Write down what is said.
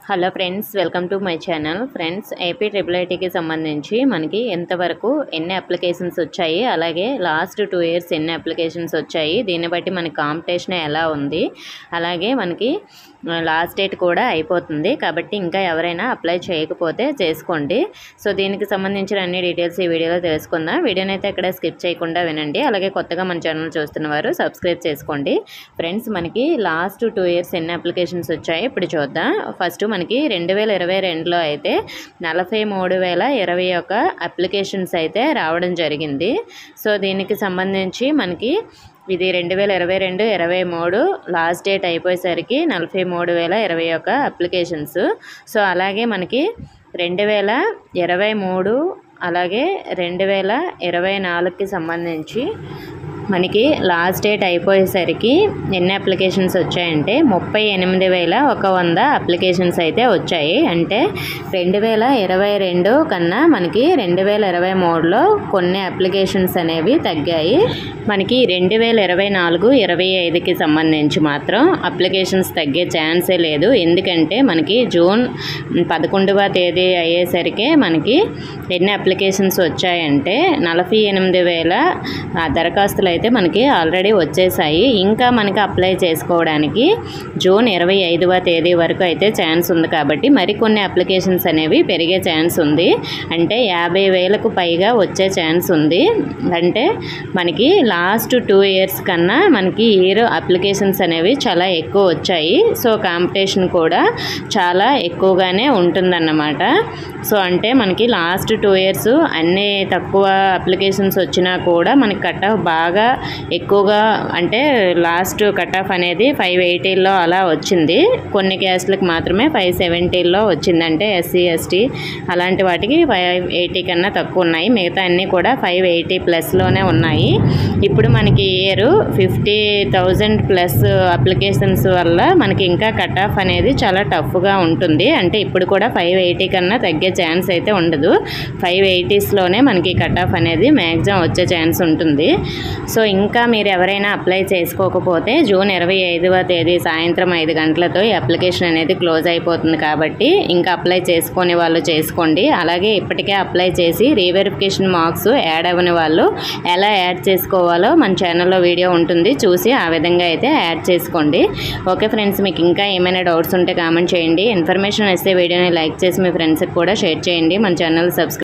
Hello friends, welcome to my channel. Friends, AP triple ఐటీకి సంబంధించి మనకి ఎంతవరకు ఎన్ని అప్లికేషన్స్ వచ్చాయి, అలాగే లాస్ట్ 2 ఇయర్స్ ఎన్ని అప్లికేషన్స్ వచ్చాయి, దీన్ని బట్టి మనకి కాంపిటీషన్ ఎలా ఉంది, అలాగే మనకి లాస్ట్ డేట్ కూడా అయిపోతుంది కాబట్టి ఇంకా ఎవరైనా అప్లై చేయకపోతే చేసుకోండి. సో దీనికి సంబంధించిన అన్ని డీటెయిల్స్ ఈ వీడియోలో తెలుసుకుందాం. వీడియోని అయితే ఎక్కడ స్కిప్ చేయకుండా వినండి. అలాగే కొత్తగా మన ఛానల్ చూస్తున్నవారు సబ్స్క్రైబ్ చేసుకోండి. ఫ్రెండ్స్, మనకి లాస్ట్ 2 ఇయర్స్ ఎన్ని అప్లికేషన్స్ వచ్చాయి ఇప్పుడు చూద్దాం. ఫస్ట్ మనకి 2022లో అయితే 43,021 అప్లికేషన్స్ అయితే రావడం జరిగింది. సో దీనికి సంబంధించి మనకి ఇది 2022-23 లాస్ట్ డేట్ అయిపోయేసరికి 43,021 అప్లికేషన్స్. సో అలాగే మనకి 2023 అలాగే 2024కి సంబంధించి మనకి లాస్ట్ డేట్ అయిపోయేసరికి ఎన్ని అప్లికేషన్స్ వచ్చాయంటే 38,100 అప్లికేషన్స్ అయితే వచ్చాయి. అంటే 2022 కన్నా మనకి 2023లో కొన్ని అప్లికేషన్స్ అనేవి తగ్గాయి. మనకి 2024-25కి సంబంధించి మాత్రం అప్లికేషన్స్ తగ్గే ఛాన్సే లేదు. ఎందుకంటే మనకి జూన్ 11వ తేదీ అయ్యేసరికి మనకి ఎన్ని అప్లికేషన్స్ వచ్చాయంటే 48,000 దరఖాస్తులు అయితే మనకి ఆల్రెడీ వచ్చేసాయి. ఇంకా మనకి అప్లై చేసుకోవడానికి జూన్ 25వ తేదీ వరకు అయితే ఛాన్స్ ఉంది. కాబట్టి మరికొన్ని అప్లికేషన్స్ అనేవి పెరిగే ఛాన్స్ ఉంది. అంటే 50,000కు పైగా వచ్చే ఛాన్స్ ఉంది. అంటే మనకి లాస్ట్ 2 ఇయర్స్ కన్నా మనకి ఇయర్ అప్లికేషన్స్ అనేవి చాలా ఎక్కువ వచ్చాయి. సో కాంపిటీషన్ కూడా చాలా ఎక్కువగానే ఉంటుందన్నమాట. సో అంటే మనకి లాస్ట్ 2 ఇయర్స్ అన్ని తక్కువ అప్లికేషన్స్ వచ్చినా కూడా మనకి కట్ ఆఫ్ బాగా ఎక్కువగా, అంటే లాస్ట్ కట్ ఆఫ్ అనేది 580లో అలా వచ్చింది. కొన్ని క్యాస్ట్లకు మాత్రమే 570లో వచ్చింది. అంటే ఎస్సీ ఎస్టీ అలాంటి వాటికి 580 కన్నా తక్కువ ఉన్నాయి. మిగతా అన్నీ కూడా 580+లోనే ఉన్నాయి. ఇప్పుడు మనకి ఇయర్ 50,000+ అప్లికేషన్స్ వల్ల మనకి ఇంకా కట్ ఆఫ్ అనేది చాలా టఫ్గా ఉంటుంది. అంటే ఇప్పుడు కూడా 580 కన్నా తగ్గే ఛాన్స్ అయితే ఉండదు. 580స్లోనే మనకి కట్ ఆఫ్ అనేది మ్యాక్సిమం వచ్చే ఛాన్స్ ఉంటుంది. సో ఇంకా మీరు ఎవరైనా అప్లై చేసుకోకపోతే జూన్ 25వ తేదీ సాయంత్రం 5 గంటలతో ఈ అప్లికేషన్ అనేది క్లోజ్ అయిపోతుంది. కాబట్టి ఇంకా అప్లై చేసుకునే వాళ్ళు చేసుకోండి. అలాగే ఇప్పటికే అప్లై చేసి రీవెరిఫికేషన్ మార్క్స్ యాడ్ అవ్వని వాళ్ళు ఎలా యాడ్ చేసుకోవాలో మన ఛానల్లో వీడియో ఉంటుంది, చూసి ఆ విధంగా అయితే యాడ్ చేసుకోండి. ఓకే ఫ్రెండ్స్, మీకు ఇంకా ఏమైనా డౌట్స్ ఉంటే కామెంట్ చేయండి. ఇన్ఫర్మేషన్ ఇస్తే వీడియోని లైక్ చేసి మీ ఫ్రెండ్స్కి కూడా షేర్ చేయండి. మన ఛానల్ సబ్స్క్రైబ్